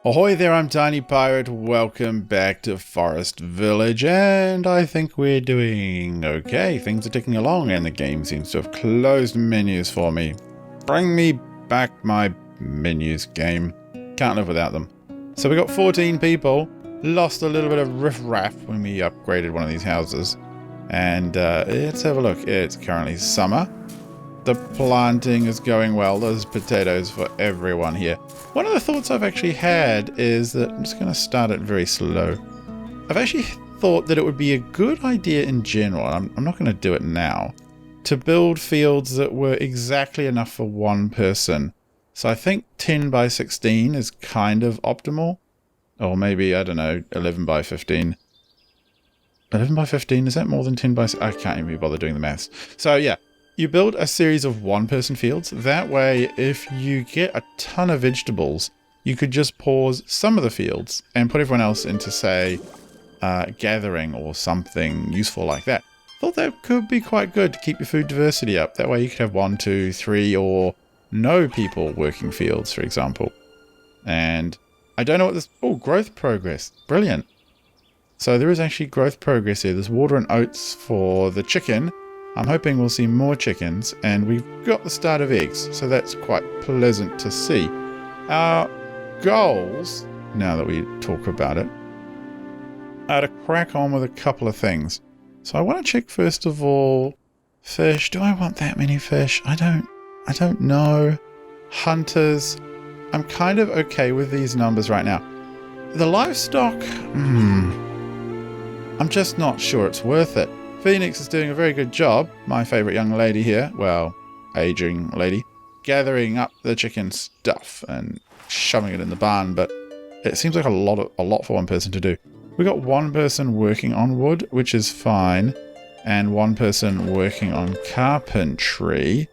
Ahoy there, I'm Tiny Pirate. Welcome back to Forest Village, and I think we're doing okay. Things are ticking along, and the game seems to have closed menus for me. Bring me back my menus, game. Can't live without them. So we got 14 people, lost a little bit of riff-raff when we upgraded one of these houses. And let's have a look. It's currently summer. The planting is going well. There's potatoes for everyone here. One of the thoughts I've actually had is that I'm just going to start it very slow. I've actually thought that it would be a good idea in general, and I'm not going to do it now, to build fields that were exactly enough for one person. So I think 10 by 16 is kind of optimal. Or maybe, I don't know, 11 by 15. 11 by 15, is that more than 10 by 16? I can't even be bothered doing the maths. So yeah. You build a series of one-person fields. That way, if you get a ton of vegetables, you could just pause some of the fields and put everyone else into, say, gathering or something useful like that. Thought that could be quite good to keep your food diversity up. That way you could have 1, 2, 3, or no people working fields, for example. And I don't know what this... Oh, growth progress. Brilliant. So there is actually growth progress here. There's water and oats for the chicken. I'm hoping we'll see more chickens, and we've got the start of eggs, so that's quite pleasant to see. Our goals, now that we talk about it, are to crack on with a couple of things. So I want to check first of all, fish. Do I want that many fish? I don't know. Hunters. I'm kind of okay with these numbers right now. The livestock, I'm just not sure it's worth it. Phoenix is doing a very good job, my favourite young lady here, well, aging lady, gathering up the chicken stuff and shoving it in the barn, but it seems like a lot for one person to do. We got one person working on wood, which is fine, and one person working on carpentry,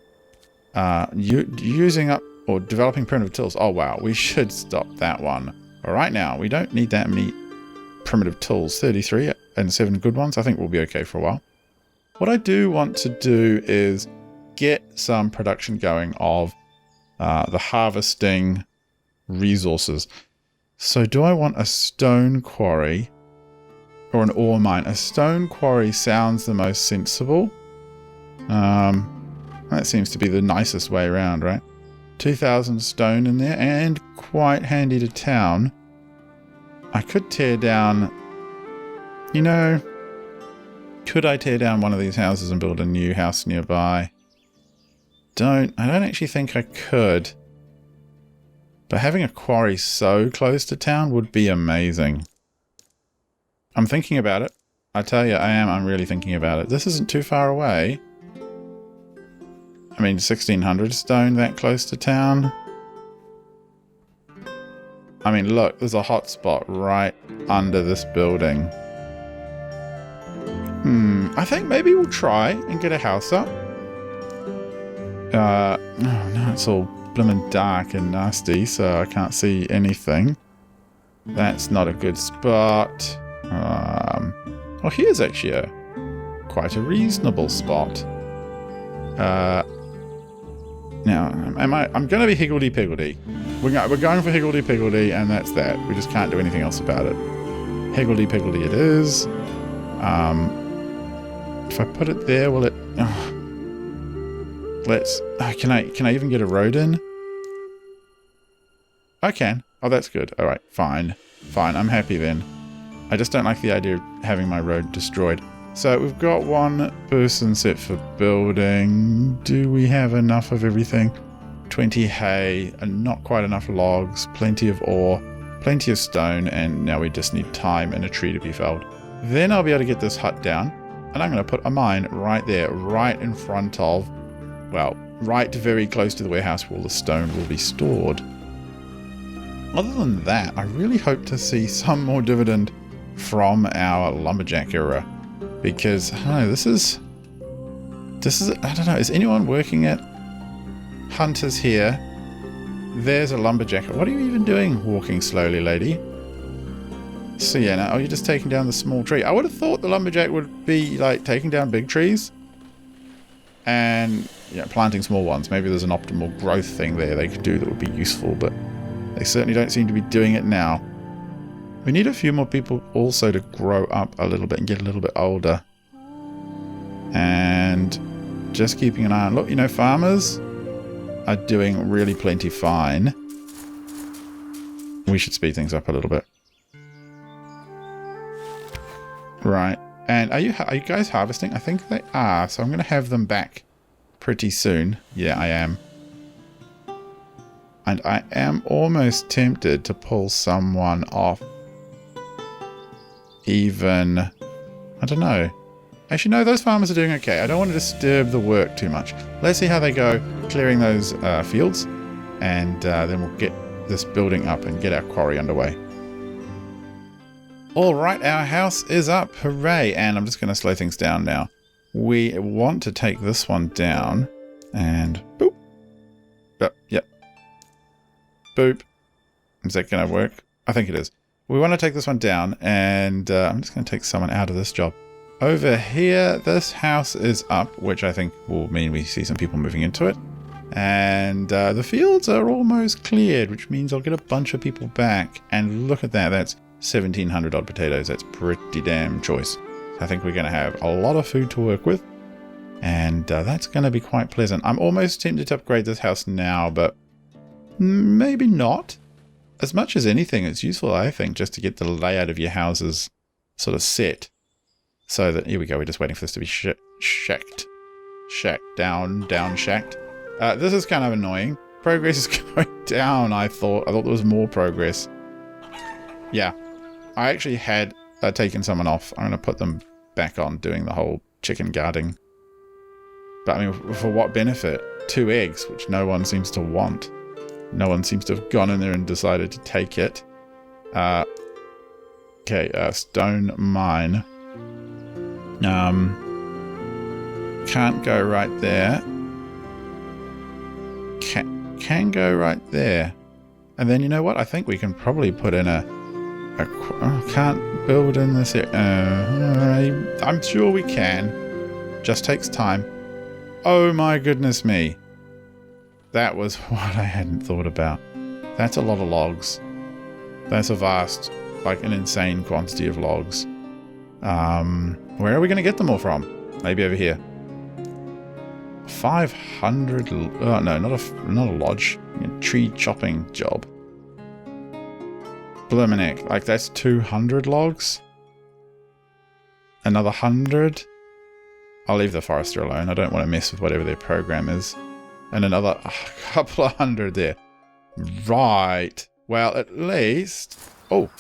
using up or developing primitive tools. Oh wow, we should stop that one. But right now, we don't need that many primitive tools. 33 and 7 good ones. I think we'll be okay for a while. What I do want to do is get some production going of the harvesting resources. So do I want a stone quarry or an ore mine? A stone quarry sounds the most sensible. That seems to be the nicest way around, right? 2,000 stone in there and quite handy to town. I could tear down... You know, could I tear down one of these houses and build a new house nearby? I don't actually think I could. But having a quarry so close to town would be amazing. I'm thinking about it. I tell you, I'm really thinking about it. This isn't too far away. I mean, 1,600 stone that close to town. I mean, look, there's a hot spot right under this building. I think maybe we'll try and get a house up. Oh no, it's all blimmin' dark and nasty, so I can't see anything. That's not a good spot. Oh, here's actually quite a reasonable spot. Now, I'm going to be higgledy-piggledy. We're going for higgledy-piggledy, and that's that. We just can't do anything else about it. Higgledy-piggledy it is. If I put it there, will it... Oh. Let's... Can I even get a road in? I can. Oh, that's good. Alright, fine. Fine, I'm happy then. I just don't like the idea of having my road destroyed. So we've got one person set for building. Do we have enough of everything? 20 hay, and not quite enough logs, plenty of ore, plenty of stone, and now we just need time and a tree to be felled. Then I'll be able to get this hut down, and I'm going to put a mine right there, right in front of, well, right very close to the warehouse where all the stone will be stored. Other than that, I really hope to see some more dividend from our lumberjack era, because, I don't know, this is, I don't know, is anyone working at hunters here? There's a lumberjack. What are you even doing walking slowly, lady? So yeah, now, oh, you're just taking down the small tree. I would have thought the lumberjack would be like taking down big trees and planting small ones. Maybe there's an optimal growth thing there they could do that would be useful, but They certainly don't seem to be doing it now. We need a few more people also to grow up a little bit and get a little bit older. And just keeping an eye on... Look, you know, farmers are doing really plenty fine. We should speed things up a little bit. Right. And are you guys harvesting? I think they are. So I'm going to have them back pretty soon. Yeah, I am. And I am almost tempted to pull someone off. Even... I don't know. Actually, no, those farmers are doing okay. I don't want to disturb the work too much. Let's see how they go clearing those fields. And then we'll get this building up and get our quarry underway. Alright, our house is up. Hooray. And I'm just going to slow things down now. We want to take this one down. And boop. Oh, yep. Boop. Is that going to work? I think it is. We want to take this one down. And I'm just going to take someone out of this job. Over here, this house is up, which I think will mean we see some people moving into it. And the fields are almost cleared, which means I'll get a bunch of people back. And look at that. That's 1,700 odd potatoes. That's pretty damn choice. I think we're going to have a lot of food to work with. And that's going to be quite pleasant. I'm almost tempted to upgrade this house now, but maybe not. As much as anything, it's useful, I think, just to get the layout of your houses sort of set. So that, here we go, we're just waiting for this to be shacked. Shacked. This is kind of annoying. Progress is going down, I thought. I thought there was more progress. Yeah. I actually had taken someone off. I'm going to put them back on doing the whole chicken guarding. But I mean, for what benefit? 2 eggs, which no one seems to want. No one seems to have gone in there and decided to take it. Okay, stone mine. Can't go right there. Can go right there. And then you know what? I think we can probably put in can't build in this area. I'm sure we can. Just takes time. Oh my goodness me. That was what I hadn't thought about. That's a lot of logs. That's a vast, like an insane quantity of logs. Where are we going to get them all from? Maybe over here. 500... Oh, no, not a lodge. A tree chopping job. Blumenek. Like, that's 200 logs? Another 100? I'll leave the forester alone. I don't want to mess with whatever their program is. And another couple of 100 there. Right. Well, at least... Oh.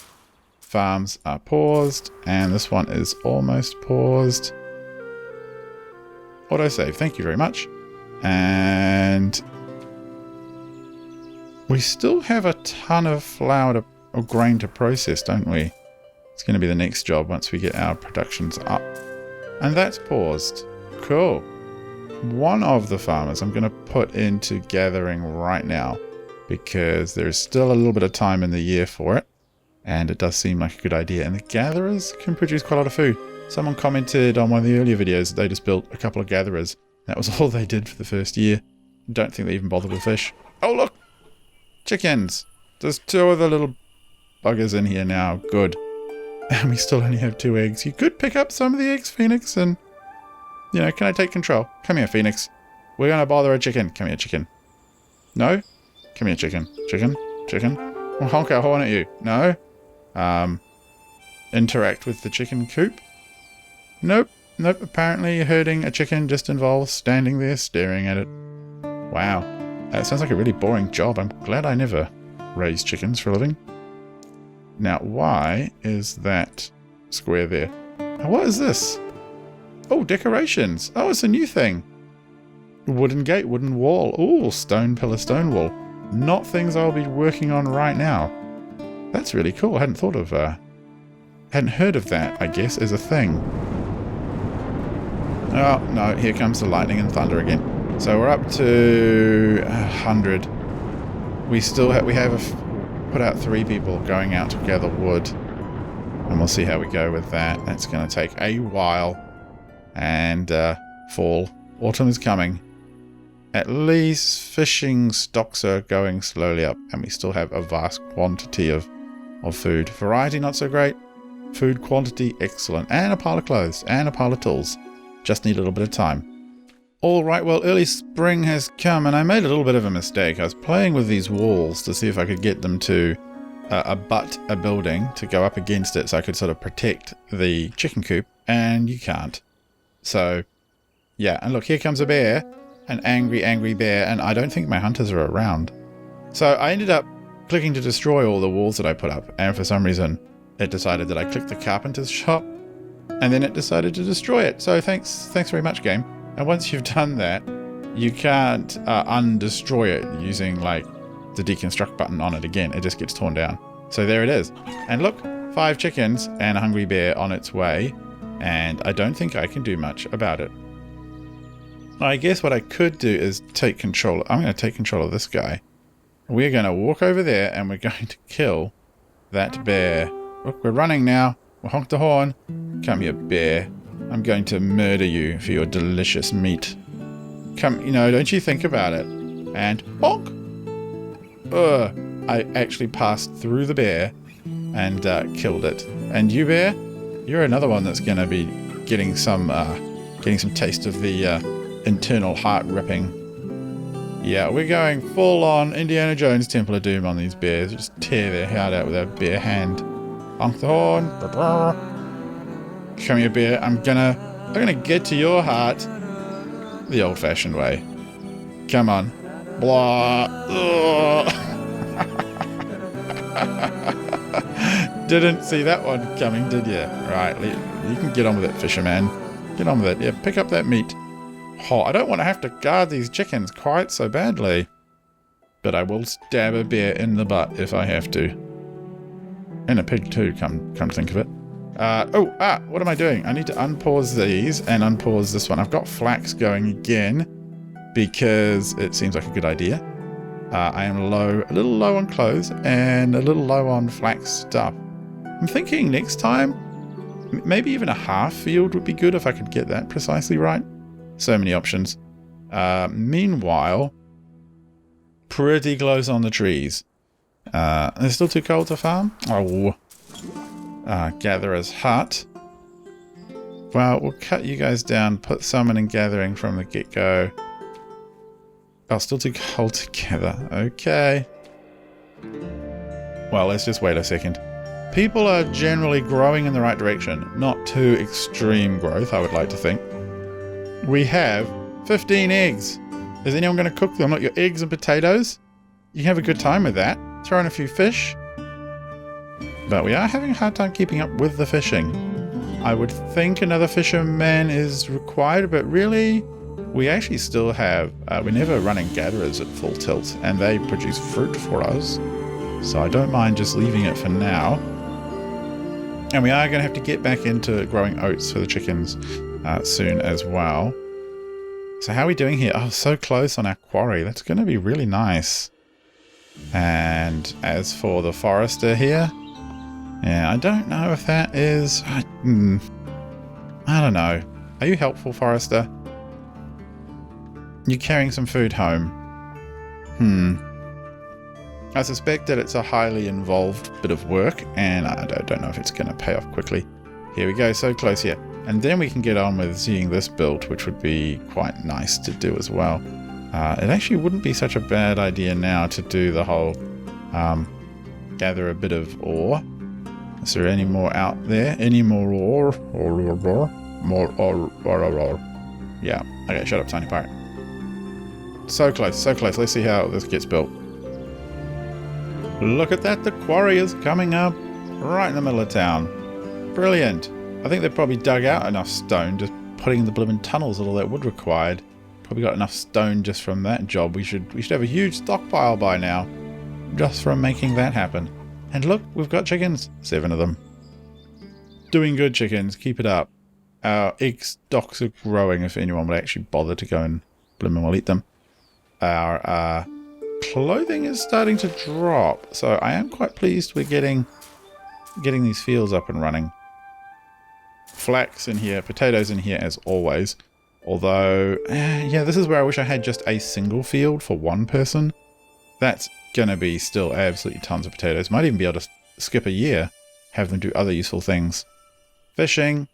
Farms are paused. And this one is almost paused. Autosave. Thank you very much. And... we still have a ton of flour or grain to process, don't we? It's going to be the next job once we get our productions up. And that's paused. Cool. One of the farmers I'm going to put into gathering right now because there's still a little bit of time in the year for it. And it does seem like a good idea. And the gatherers can produce quite a lot of food. Someone commented on one of the earlier videos that they just built a couple of gatherers. That was all they did for the first year. Don't think they even bothered with fish. Oh, look! Chickens! There's 2 of the little buggers in here now. Good. And we still only have 2 eggs. You could pick up some of the eggs, Phoenix, and... you know, can I take control? Come here, Phoenix. We're going to bother a chicken. Come here, chicken. No? Come here, chicken. Chicken? Well, honk our horn at you. No? Interact with the chicken coop? Nope. Apparently herding a chicken just involves standing there staring at it. Wow. That sounds like a really boring job. I'm glad I never raised chickens for a living. Now, why is that square there? Now, what is this? Oh, decorations. Oh, it's a new thing. Wooden gate, wooden wall. Oh, stone pillar, stone wall. Not things I'll be working on right now. That's really cool. I hadn't heard of that, I guess, as a thing. Oh, no, here comes the lightning and thunder again. So we're up to 100. We have put out 3 people going out to gather wood. And we'll see how we go with that. That's going to take a while. And fall. Autumn is coming. At least fishing stocks are going slowly up, and we still have a vast quantity of food. Variety, not so great. Food quantity, excellent. And a pile of clothes, and a pile of tools. Just need a little bit of time. Alright, well, early spring has come, and I made a little bit of a mistake. I was playing with these walls to see if I could get them to abut a building to go up against it so I could sort of protect the chicken coop, and you can't. So, yeah, and look, here comes a bear. An angry, angry bear, and I don't think my hunters are around. So I ended up clicking to destroy all the walls that I put up, and for some reason it decided that I clicked the carpenter's shop, and then it decided to destroy it. So thanks very much, game. And once you've done that, you can't undestroy it using like the deconstruct button on it again. It just gets torn down. So there it is. And look, 5 chickens and a hungry bear on its way, and I don't think I can do much about it. I guess what I could do is take control. I'm going to take control of this guy. We're going to walk over there and we're going to kill that bear. Look, we're running now. We'll honk the horn. Come here, bear. I'm going to murder you for your delicious meat. Come, don't you think about it. And honk. I actually passed through the bear and killed it. And you, bear, you're another one that's going to be getting some taste of the internal heart ripping. Yeah, we're going full on Indiana Jones Temple of Doom on these bears. Just tear their heart out with our bare hand. Honk the horn. Come here, bear. I'm gonna get to your heart the old-fashioned way. Come on. Blah. Didn't see that one coming, did you? Right, you can get on with it, fisherman. Get on with it. Yeah, pick up that meat. Oh, I don't want to have to guard these chickens quite so badly. But I will stab a bear in the butt if I have to. And a pig too, come to think of it. What am I doing? I need to unpause these and unpause this one. I've got flax going again because it seems like a good idea. I am a little low on clothes and a little low on flax stuff. I'm thinking next time, maybe even a half field would be good if I could get that precisely right. So many options. Meanwhile, pretty close on the trees. It's still too cold to farm? Oh. Gatherer's hut. Well, we'll cut you guys down, put summon and gathering from the get-go. Oh, still too cold together. Okay. Well, let's just wait a second. People are generally growing in the right direction. Not too extreme growth, I would like to think. We have 15 eggs. Is anyone going to cook them? Like your eggs and potatoes? You can have a good time with that. Throw in a few fish. But we are having a hard time keeping up with the fishing. I would think another fisherman is required, but really, we actually still have... we're never running gatherers at full tilt, and they produce fruit for us. So I don't mind just leaving it for now. And we are going to have to get back into growing oats for the chickens soon as well. So how are we doing here? Oh, so close on our quarry. That's going to be really nice. And as for the forester here... Yeah, I don't know if that is... I don't know. Are you helpful, Forester? You're carrying some food home. I suspect that it's a highly involved bit of work, and I don't know if it's going to pay off quickly. Here we go, so close here. And then we can get on with seeing this built, which would be quite nice to do as well. It actually wouldn't be such a bad idea now to do the whole gather a bit of ore. Is there any more out there? Any more ore? More ore. Yeah. Okay, shut up, tiny pirate. So close, so close. Let's see how this gets built. Look at that. The quarry is coming up right in the middle of town. Brilliant. I think they've probably dug out enough stone, just putting in the blooming tunnels that all that wood required. Probably got enough stone just from that job. We should have a huge stockpile by now, just from making that happen. And look, we've got chickens. 7 of them. Doing good, chickens. Keep it up. Our egg stocks are growing if anyone would actually bother to go and bloom and we'll eat them. Our clothing is starting to drop, so I am quite pleased we're getting these fields up and running. Flax in here, potatoes in here as always. Although, yeah, this is where I wish I had just a single field for one person. That's gonna be still absolutely tons of potatoes. Might even be able to skip a year, have them do other useful things. Fishing.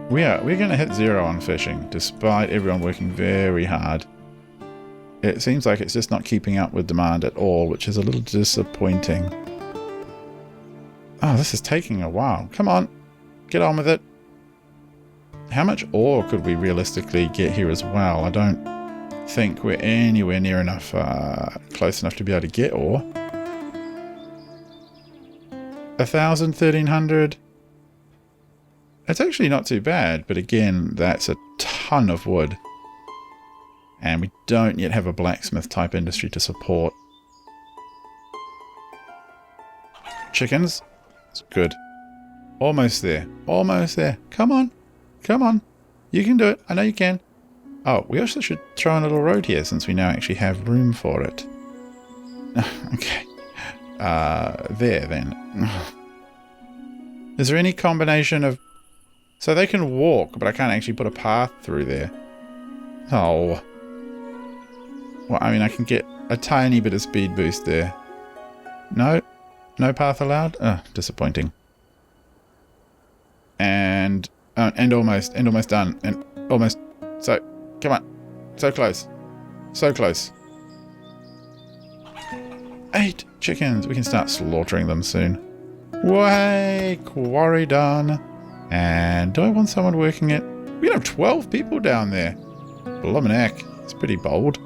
We're gonna hit 0 on fishing, despite everyone working very hard. It seems like it's just not keeping up with demand at all, which is a little disappointing. Oh, this is taking a while. Come on, get on with it. How much ore could we realistically get here as well? I don't think we're anywhere near enough, close enough to be able to get ore. 1,000, 1,300. It's actually not too bad, but again, that's a ton of wood. And we don't yet have a blacksmith type industry to support. Chickens. It's good. Almost there. Almost there. Come on. Come on. You can do it. I know you can. Oh, we also should throw in a little road here since we now actually have room for it. Okay. There then. Is there any combination of... So they can walk, but I can't actually put a path through there. Oh. Well, I mean, I can get a tiny bit of speed boost there. No. No path allowed? Disappointing. And almost done. And almost. So, come on. So close. So close. 8 chickens. We can start slaughtering them soon. Way, quarry done. And do I want someone working it? We have 12 people down there. Bloomin' heck. It's pretty bold.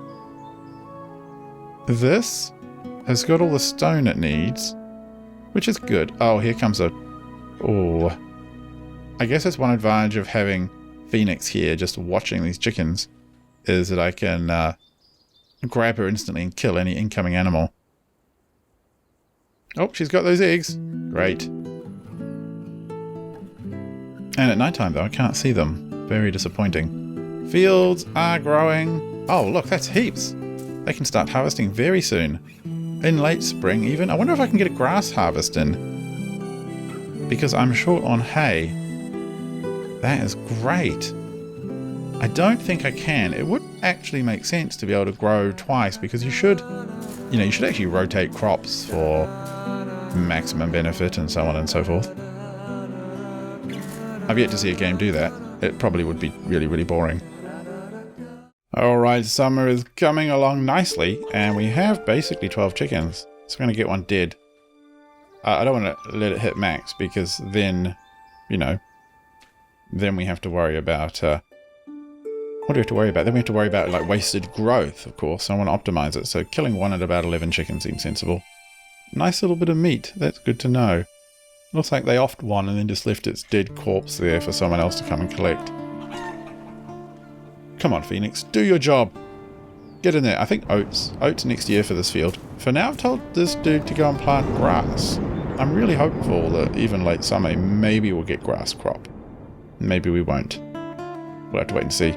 This has got all the stone it needs, which is good. Oh, here comes a... Oh. I guess that's one advantage of having Phoenix here, just watching these chickens, is that I can grab her instantly and kill any incoming animal. Oh, she's got those eggs. Great. And at nighttime, though, I can't see them. Very disappointing. Fields are growing. Oh, look, that's heaps. They can start harvesting very soon. In late spring, even. I wonder if I can get a grass harvest in. Because I'm short on hay. That is great. I don't think I can. It would actually make sense to be able to grow twice, because you should actually rotate crops for maximum benefit and so on and so forth. I've yet to see a game do that. It probably would be really, really boring. Alright, summer is coming along nicely, and we have basically 12 chickens. So I'm going to get one dead. I don't want to let it hit max, because then, then we have to worry about... what do we have to worry about? Then we have to worry about like wasted growth, of course. I want to optimize it, so killing one at about 11 chickens seems sensible. Nice little bit of meat. That's good to know. Looks like they offed one and then just left its dead corpse there for someone else to come and collect. Come on, Phoenix. Do your job. Get in there. I think oats. Oats next year for this field. For now, I've told this dude to go and plant grass. I'm really hopeful that even late summer, maybe we'll get grass crop. Maybe we won't. We'll have to wait and see.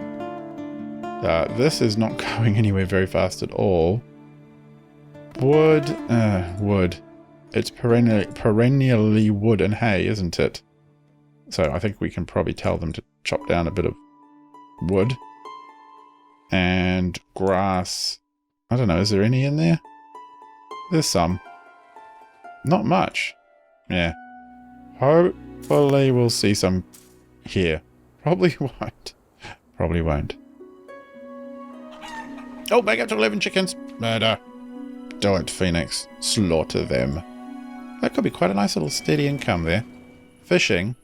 This is not going anywhere very fast at all. Wood. Wood. It's perennially wood and hay, isn't it? So I think we can probably tell them to chop down a bit of wood. And grass. I don't know, is there any in there? There's some. Not much. Yeah. Hopefully we'll see some here. Probably won't. Probably won't. Oh, back up to 11 chickens. Murder. Don't, Phoenix. Slaughter them. That could be quite a nice little steady income there. Fishing.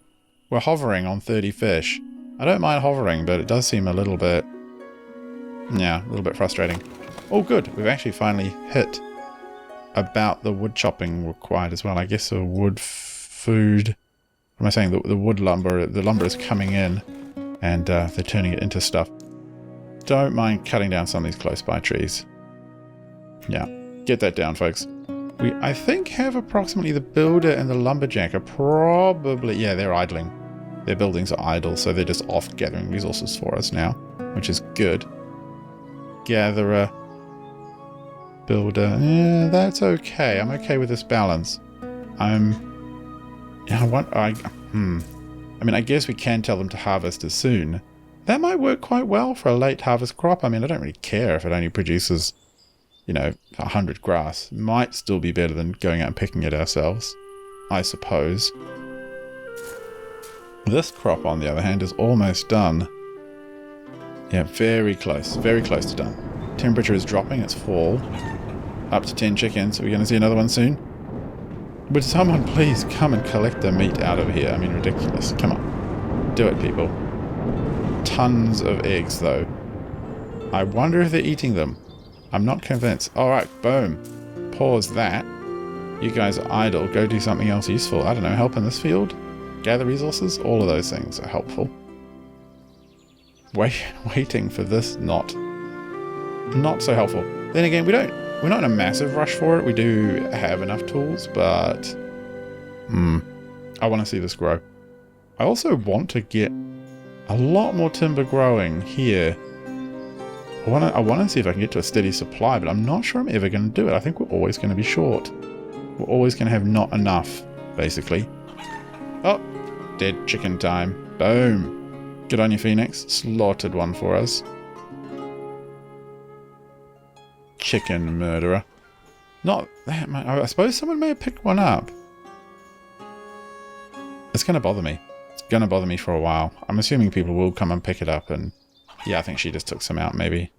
We're hovering on 30 fish. I don't mind hovering, but it does seem a little bit... Yeah, a little bit frustrating. Oh, good. We've actually finally hit about the wood chopping required as well. I guess the wood food... What am I saying? The wood lumber. The lumber is coming in, and they're turning it into stuff. Don't mind cutting down some of these close by trees. Yeah, get that down, folks. We, I think, have approximately the builder and the lumberjack are probably... Yeah, they're idling. Their buildings are idle, so they're just off gathering resources for us now, which is good. Gatherer. Builder. Yeah, that's okay. I'm okay with this balance. I mean, I guess we can tell them to harvest as soon That might work quite well for a late harvest crop. I mean, I don't really care if it only produces, 100 grass. Might still be better than going out and picking it ourselves, I suppose. This crop, on the other hand, is almost done. Yeah, very close to done. Temperature is dropping, it's fall. Up to 10 chickens. Are we going to see another one soon? Would someone please come and collect the meat out of here? I mean, ridiculous. Come on. Do it, people. Tons of eggs, though. I wonder if they're eating them. I'm not convinced. Alright, boom. Pause that. You guys are idle. Go do something else useful. I don't know, help in this field? Gather resources? All of those things are helpful. Waiting for this, not so helpful. Then again, we're not in a massive rush for it. We do have enough tools, but I want to see this grow. I also want to get a lot more timber growing here. I want to see if I can get to a steady supply, but I'm not sure I'm ever going to do it. I think we're always going to be short. We're always going to have not enough, basically. Oh, dead chicken time. Boom. Good on you, Phoenix. Slaughtered one for us. Chicken murderer. Not that much. I suppose someone may have picked one up. It's going to bother me. It's going to bother me for a while. I'm assuming people will come and pick it up, and yeah, I think she just took some out maybe.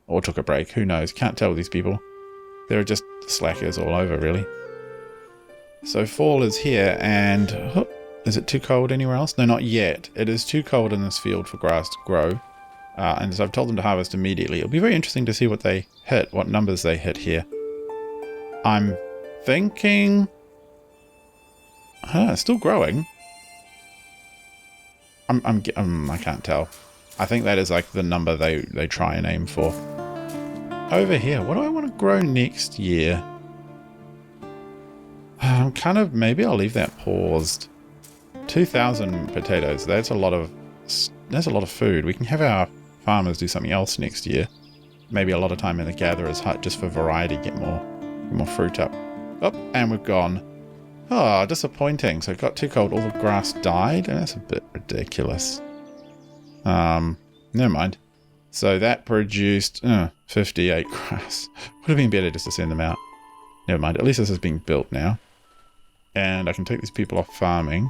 Or took a break. Who knows? Can't tell with these people. They're just slackers all over, really. So fall is here, and is it too cold anywhere else? No, not yet. It is too cold in this field for grass to grow. And so I've told them to harvest immediately. It'll be very interesting to see what they hit, what numbers they hit here. I'm thinking... it's still growing. I can't tell. I think that is like the number they try and aim for. Over here, what do I want to grow next year? Maybe I'll leave that paused. 2,000 potatoes. That's a lot of food. We can have our farmers do something else next year. Maybe a lot of time in the gatherer's hut just for variety, get more fruit up. Oh, and we've gone. Oh, disappointing. So it got too cold. All the grass died, and that's a bit ridiculous. Never mind. So that produced 58 grass. Would have been better just to send them out. Never mind. At least this is being built now. And I can take these people off farming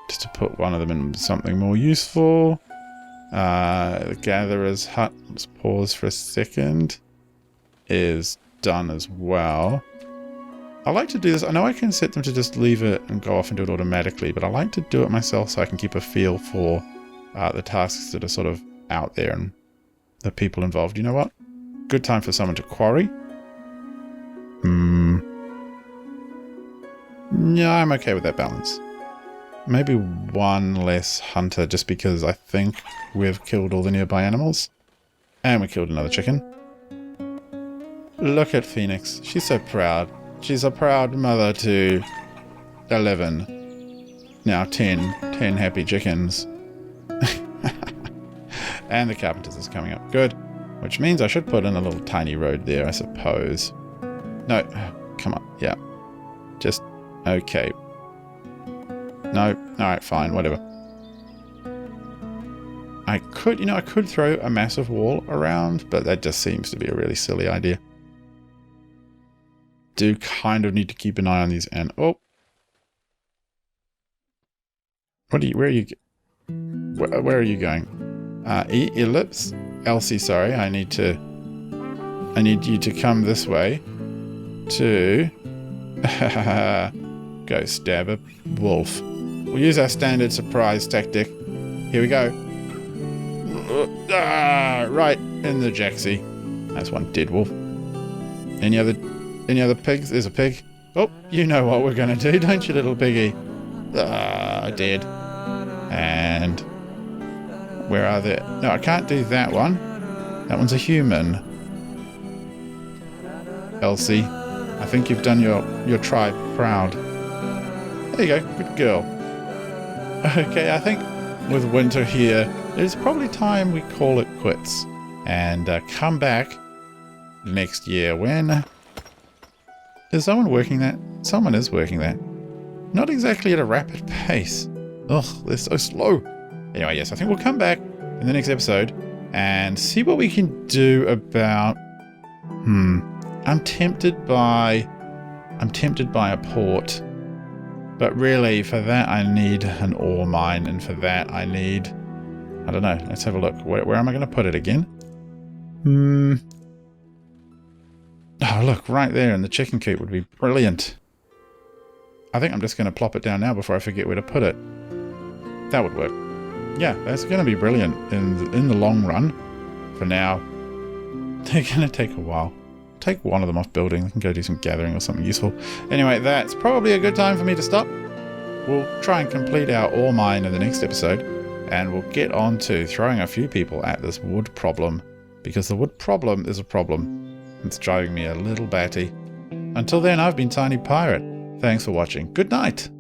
just to put one of them in something more useful. The gatherer's hut, let's pause for a second, is done as well. I like to do this. I know I can set them to just leave it and go off and do it automatically, but I like to do it myself so I can keep a feel for the tasks that are sort of out there and the people involved. You know what? Good time for someone to quarry. Yeah, I'm okay with that balance. Maybe one less hunter just because I think we've killed all the nearby animals. And we killed another chicken. Look at Phoenix. She's so proud. She's a proud mother to 11. Now 10 happy chickens. And the carpenters is coming up. Good. Which means I should put in a little tiny road there, I suppose. No. Come on. Yeah. Just... okay. No. Alright, fine. Whatever. I could throw a massive wall around, but that just seems to be a really silly idea. Do kind of need to keep an eye on these and... oh! Where are you going? Ellipse? Elsie, sorry. I need you to come this way to... go stab a wolf. We'll use our standard surprise tactic. Here we go. Right in the jacksie. That's one dead wolf. Any other pigs? There's a pig. Oh, you know what we're going to do, don't you, little piggy? Dead. And... where are they? No, I can't do that one. That one's a human. Elsie, I think you've done your tribe proud. There you go. Good girl. Okay, I think with winter here, it's probably time we call it quits. And come back next year when... is someone working that? Someone is working that. Not exactly at a rapid pace. Ugh, they're so slow. Anyway, yes, I think we'll come back in the next episode and see what we can do about... I'm tempted by a port. But really, for that I need an ore mine, and for that I need... I don't know, let's have a look. Where am I going to put it again? Oh, look, right there in the chicken coop would be brilliant. I think I'm just going to plop it down now before I forget where to put it. That would work. Yeah, that's going to be brilliant in the long run. For now, they're going to take a while. Take one of them off building. I can go do some gathering or something useful. Anyway, that's probably a good time for me to stop. We'll try and complete our ore mine in the next episode, and we'll get on to throwing a few people at this wood problem, because the wood problem is a problem. It's driving me a little batty. Until then, I've been Tiny Pirate. Thanks for watching. Good night.